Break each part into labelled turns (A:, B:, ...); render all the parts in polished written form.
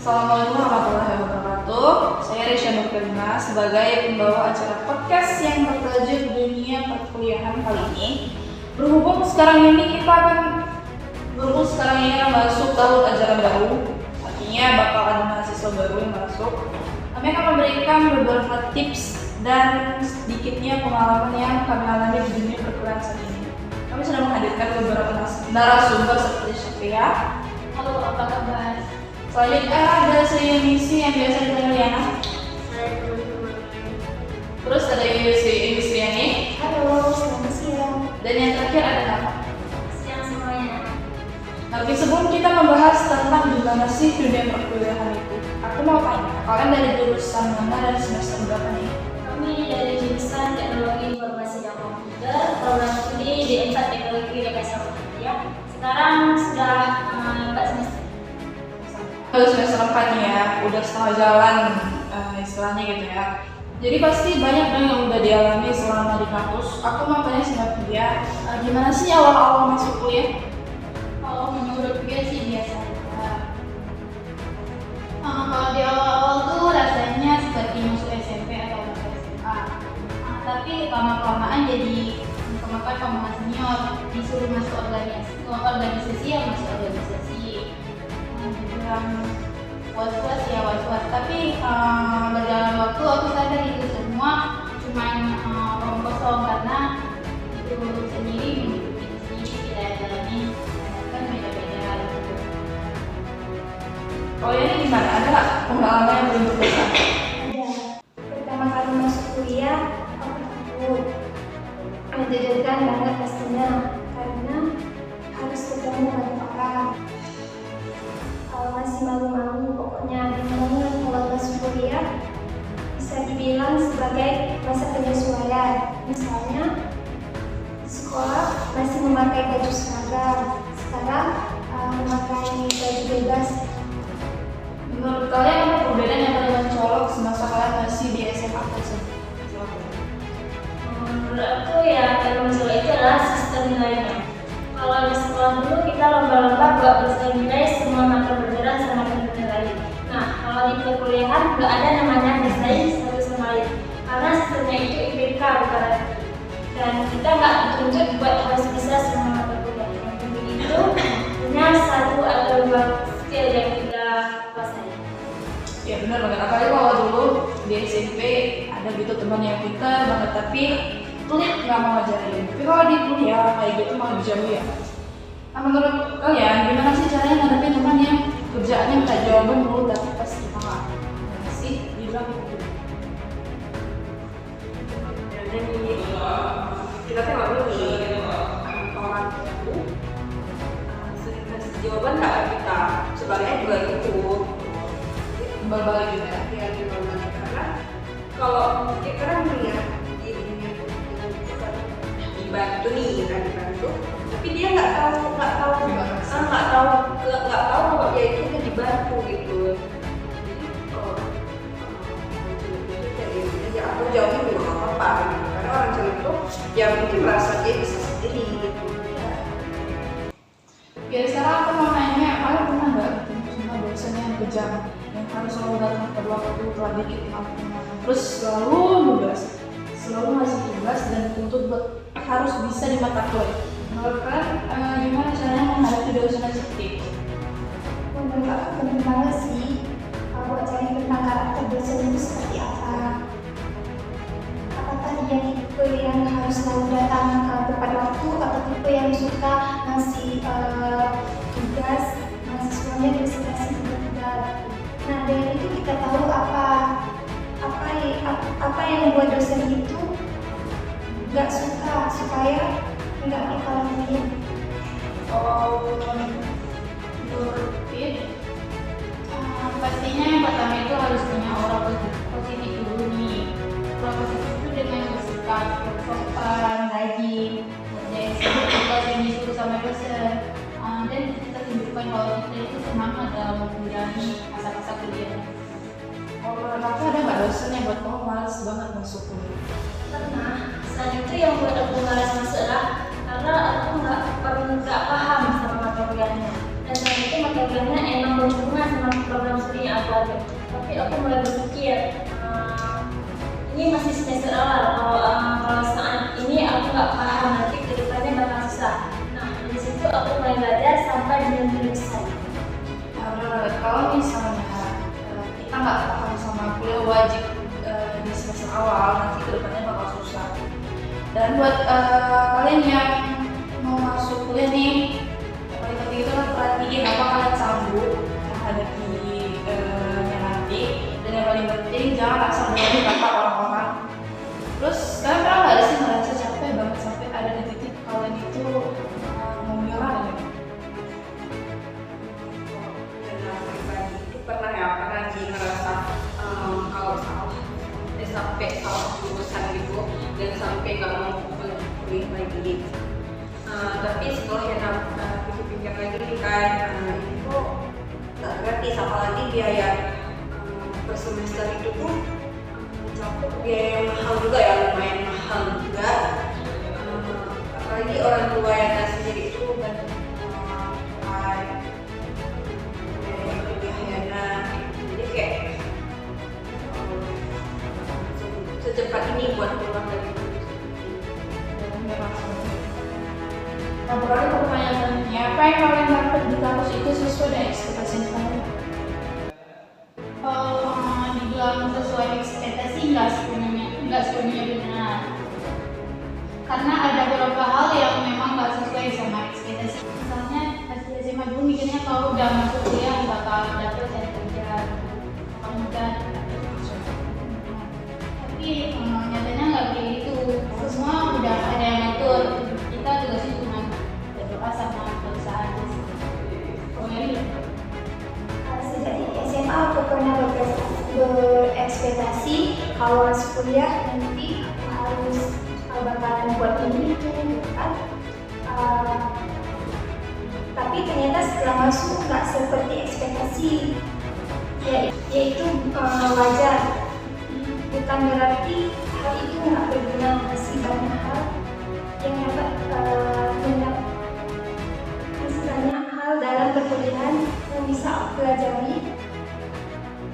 A: Assalamualaikum warahmatullahi wabarakatuh. Saya Risha Nurkarina sebagai pembawa acara podcast yang bertajuk Dunia Perkuliahan kali ini. Berhubung sekarang ini masuk tahun ajaran baru, artinya bakal ada mahasiswa baru yang masuk. Kami akan memberikan beberapa tips dan sedikitnya pengalaman yang kami alami di dunia perkuliahan saat ini. Kami sudah menghadirkan beberapa narasumber seperti Syafia.
B: Halo, apa kabar?
A: Selanjutnya ada si Misi yang biasa dipanggil Liana. Terus ada si Indriani.
B: Halo, selamat siang.
A: Dan yang terakhir ada Nava.
B: Siang semuanya.
A: Tapi sebelum kita membahas tentang gimana sih dunia perkuliahan itu, aku mau tanya, kalian dari jurusan mana dan semester berapa nih?
B: Kami dari jurusan Teknologi Informasi dan Komputer, program studi D4 Teknologi Rekayasa Multimedia. Sekarang sudah 4 semester.
A: Kalau semester 4 nih ya, udah setengah jalan istilahnya gitu ya. Jadi pasti banyak dong yang udah dialami selama di kampus. Aku mau tanya sama dia, gimana sih awal-awal masuk kuliah?
B: Kalau menurut gue sih biasa aja. Kalau di awal-awal tuh rasanya seperti masuk SMP atau masuk SMA. Tapi lama-kelamaan jadi kemakan pemahaman senior, disuruh masuk organisasi ya masuk organisasi. Dibilang was-was ya was-was, tapi berjalan waktu aku sadar itu semua cuma omong kosong karena itu sendiri mengikuti kita jalani kan beda-beda gitu.
A: Oh ya, ini gimana? Ada nggak pengalaman yang belum berkesan?
C: Ada. Pertama kali masuk kuliah, aku takut. Menjadikan banget pastinya, karena harus ketemu banyak orang. Masih malu-malu, pokoknya gimana kalau masuk kuliah bisa dibilang sebagai masa penyesuaian. Misalnya di sekolah masih memakai baju seragam, sekarang memakai baju bebas.
A: Menurut kalian apa perbedaan yang paling mencolok semasa kalian masih di SMA atau SMP?
B: Menurut aku ya yang mencolok itu adalah sistem nilainya. Kalau di sekolah dulu kita lomba-lomba buat bisa nilai semua mata pelajaran sama nilai. Nah, kalau di perkuliahan nggak ada namanya desain satu sama lain karena sistemnya itu IPK bukan. Dan kita nggak dituntut buat harus bisa semua mata kuliah. Yang penting itu punya satu atau dua skill yang kita kuasai.
A: Ya benar banget, apalagi kalau dulu di SMP ada gitu teman yang pintar banget tapi pelit nggak mau ngajarin. Tapi kalau di kuliah kayak gitu malah dijauhi ya. Nah, menurut kalian gimana sih caranya ngadepin teman yang kerjaannya minta jawaban dulu tapi pas kita nggak sih dibilang gitu?
D: Jadi kita tuh nggak boleh orang itu sering kasih jawaban nggak ke kita, sebaliknya juga gitu.
A: Balik gitu ya.
D: Ya gimana? Karena kalau kita kan melihat di dunia itu kan dibantu nih, kan dibantu, tapi dia nggak tahu kalau dia itu udah dibantu gitu. Jadi kalau ya aku jawabnya juga nggak apa-apa gitu. Karena orang cewek itu ya mungkin merasa dia bisa sendiri gitu.
A: Ya sekarang aku mau nanya, kalian pernah nggak ketemu sama dosen yang kejam yang harus selalu datang pada waktu telah dikit terus selalu ngasih tugas dan dituntut buat harus bisa di mata kuliah. Menurut kalian gimana caranya menghadapi dosen seperti itu?
C: Menurut aku penting banget sih buat cari tentang karakter dosen itu seperti apa. Apakah dia tipe yang harus selalu datang tepat waktu atau tipe yang suka ngasih tugas mahasiswanya diskresi tiba-tiba. Nah dari itu kita tahu apa yang membuat dosen itu nggak suka supaya nggak kita lakuin.
B: Menurut pastinya yang pertama itu harus punya aura positif dulu nih. Aura positif itu dengan bersikap sopan, rajin, dan tugas yang disuruh sama dosen. Dan kita tunjukkan kalau kita itu semangat dalam menjalani masa-masa kuliah.
A: Kalau menurut aku ada nggak dosen yang buat kamu malas banget masuk kuliah?
B: Karena saat itu yang buat aku malas masuk lah karena aku nggak paham sama mata kuliahnya. Dan saat itu mata kuliahnya emang berhubungan sama program studi yang
C: Tapi aku mulai berpikir, ini masih semester awal. Kalau saat ini aku nggak paham, nanti kedepannya bakal susah. Nah, dari situ aku mulai belajar sampai benar-benar bisa.
A: Kalau misalnya kita nggak paham sama kuliah wajib di semester awal, nanti kedepannya bakal susah. Dan buat kalian yang mau masuk kuliah nih, yang paling penting itu kan perhatiin apa kalian sanggup menghadapi nanti. Dan yang paling penting jangan asal dengerin kata orang-orang. Terus kalian pernah nggak sih ngerasa capek banget sampai ada di titik kalian itu mau menyerah gitu?
D: Pernah ya, pernah sih ngerasa kalau salah sampai salah jurusan gitu dan sampai nggak mau kuliah lagi. Tapi setelah yang pikir-pikir lagi kan, itu nggak gratis, apalagi biaya per semester itu tuh mencakup biaya yang mahal juga ya, lumayan mahal juga. Apalagi orang tua yang sendiri itu kan jadi kayak secepat ini buat keluar dari
A: Nah, beralih ke pertanyaan selanjutnya, apa yang kalian dapat di kampus itu sesuai dengan ekspektasi kalian?
B: Dibilang sesuai ekspektasi nggak sepenuhnya benar. Karena ada beberapa hal yang memang nggak sesuai sama ekspektasi. Misalnya hasil SMA dulu mikirnya kalau udah masuk kuliah bakal dapet cari kerja, mudah. Tapi nyatanya nggak kayak gitu. Semua udah ada yang ngatur. Kita juga sih cuma berdoa sama berusaha aja sih.
C: Sejak di SMA aku pernah berekspektasi kalau masuk kuliah nanti aku harus bakalan buat ini itu kan. Tapi ternyata setelah masuk nggak seperti ekspektasi, yaitu wajar. Bukan berarti hal itu nggak berguna, masih banyak hal yang dapat masih banyak hal dalam perkuliahan yang bisa aku pelajari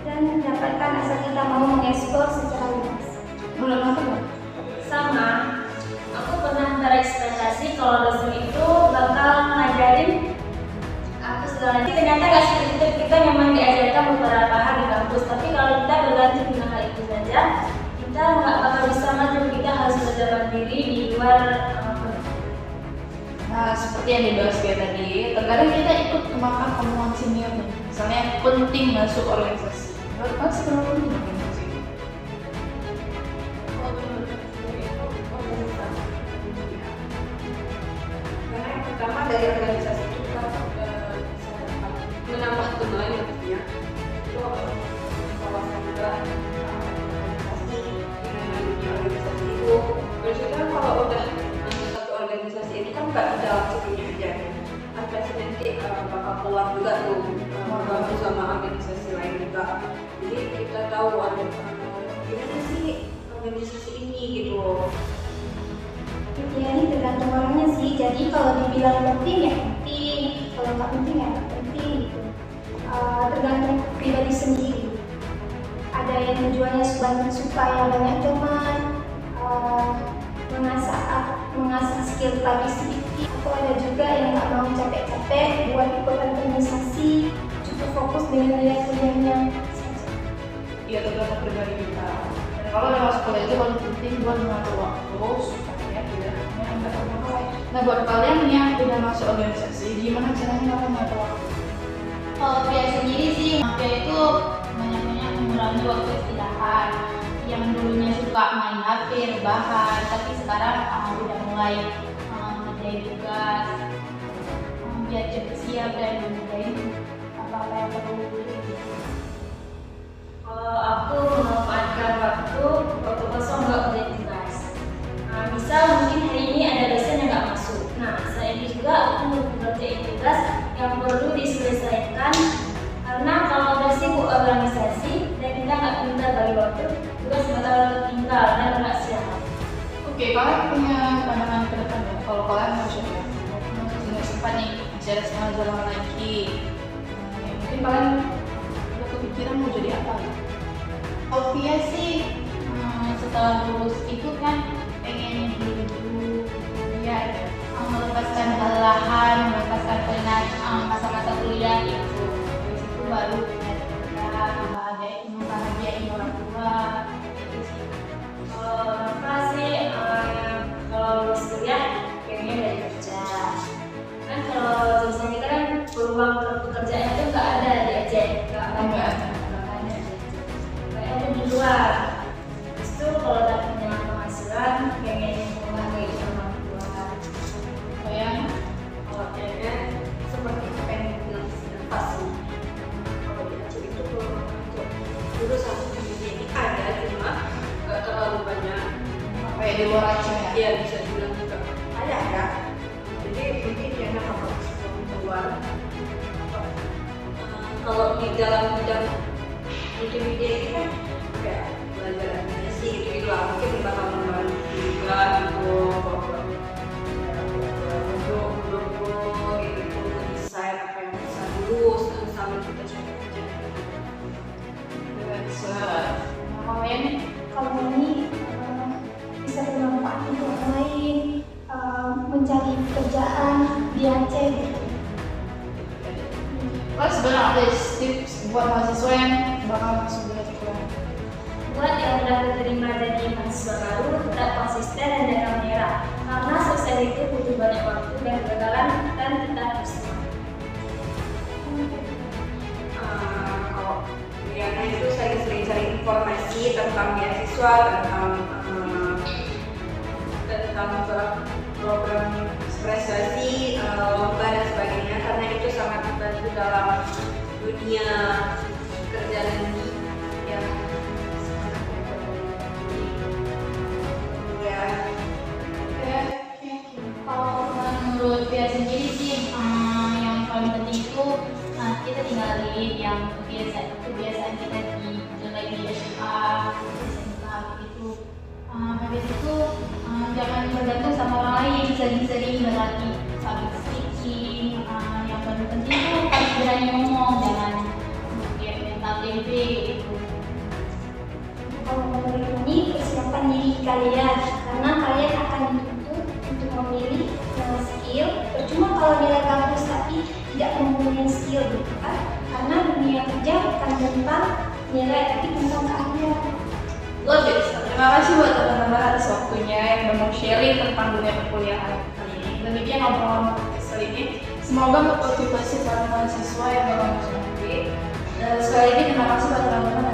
C: dan dapatkan asal kita mau mengeksplor secara luas.
A: Menurut apa nggak?
C: Sama, aku pernah berekspektasi kalau dosen itu bakal ngajarin aku segala. Ternyata nggak seperti itu, kita memang diajarkan beberapa hal di kampus, tapi kalau kita berganti dengan hal itu saja, kita nggak bakal bisa maju. Kita harus belajar mandiri di luar.
A: Nah, seperti yang dibahas kayak tadi, terkadang kita ikut kemakan omongan senior nih. Misalnya penting masuk organisasi. Menurut kalian seberapa penting organisasi?
D: Karena yang pertama dari organisasi itu kita bisa menambah teman ya pastinya. Itu kawasan juga organisasi dengan dunia organisasi itu. Terus itu kan kalau udah masuk satu organisasi itu kan nggak di dalam situnya aja. Kan pasti nanti bakal keluar juga tuh bergabung sama organisasi lain juga. Jadi kita tahu gimana sih organisasi ini gitu.
C: Ya ini tergantung orangnya sih. Jadi kalau dibilang penting ya penting, kalau nggak penting ya nggak penting gitu. Tergantung pribadi sendiri. Ada yang tujuannya supaya banyak teman, mengasah skill lagi sedikit. Atau ada juga yang nggak mau capek-capek buat ikut organisasi, cukup fokus dengan nilai kuliahnya.
A: Iya, tergantung pribadi kita. Dan kalau udah masuk kuliah itu paling penting buat mengatur waktu supaya tidak nggak terbengkalai. Nah, buat kalian yang udah masuk organisasi, gimana caranya kalian mengatur waktu?
B: Kalau Pia sendiri sih, Pia itu banyak-banyak mengurangi waktu istirahat. Yang dulunya suka main HP, rebahan, tapi sekarang udah mulai ngerjain tugas, biar cepat siap dan ngerjain apa-apa yang perlu.
C: Kalau aku memanfaatkan waktu kosong nggak kerjain tugas. Misal mungkin hari ini ada dosen yang nggak masuk. Nah, selain itu juga aku mengerjain tugas yang perlu diselesaikan. Karena kalau udah sibuk organisasi dan kita nggak pintar bagi waktu, tugas bakal tinggal dan nggak siap.
A: Oke, kalian punya pandangan ke depan ya? Kalau kalian mau jadi nggak sempat nih, masih ada setengah jalan lagi. Mungkin kalian udah kepikiran mau jadi
B: Novia sih setelah lulus itu kan pengen dulu ya melepaskan kelelahan, melepaskan penat masa-masa kuliah itu. Habis itu baru membahagiain orang tua itu sih.
C: Apa sih kalau lulus kuliah pengennya dari kerja. Kan kalau jurusan kita kan peluang pekerjaan itu nggak ada di Aceh, nggak ada di luar. Terus itu kalau dapatnya penghasilan pengen membahagiain orang tua.
B: Yang
D: Kalau kayaknya seperti apa yang bilang pas sih. Kalau di Aceh itu peluang untuk jurusan ini ada, cuma nggak terlalu banyak.
A: Kayak di luar Aceh ya.
D: Iya, bisa dibilang juga ada. Jadi mungkin karena kapasitas keluar. Kalau di dalam bidang multimedia ini kan kayak belajar animasi gitu lah, mungkin bakal membantu juga gitu, logo gitu, desain apa yang bisa lulus dan sambil kita coba
B: kalau yang
C: Kalau ini bisa bermanfaat untuk orang lain, mencari pekerjaan di Aceh gitu.
A: Terus sebenarnya ada tips buat mahasiswa yang bakal masuk dunia perkuliahan.
C: Buat yang sudah diterima jadi mahasiswa baru, tetap konsisten dan jaga merah. Karena sukses itu butuh banyak waktu dan kegagalan dan kita harus semangat.
D: kalau Riana itu sering-sering cari informasi tentang beasiswa, tentang program prestasi, lomba dan sebagainya, karena itu sangat membantu dalam dunia kerja nanti ya.
B: kalau menurut Pia sendiri sih yang paling penting itu kita tinggalin yang kebiasaan kita di mulai di SMA, SMK gitu. Habis itu jangan bergantung sama orang lain, sering-sering berlatih public speaking. Yang paling penting itu harus berani ngomong, jangan kayak mental tempe gitu.
C: Kalau menurut ini persiapan diri kalian, karena kalian akan dituntut untuk memilih yang skill. Percuma kalau nilai bagus tapi tidak mempunyai skill gitu kan? Karena dunia kerja bukan tentang nilai tapi tentang keahlian.
A: Love it. Terima kasih buat teman-teman atas waktunya yang udah mau sharing tentang dunia perkuliahan kali ini. Demikian obrolan podcast kali ini. Semoga memotivasi para mahasiswa yang bakal masuk nanti. Dan sekali lagi terima kasih buat teman-teman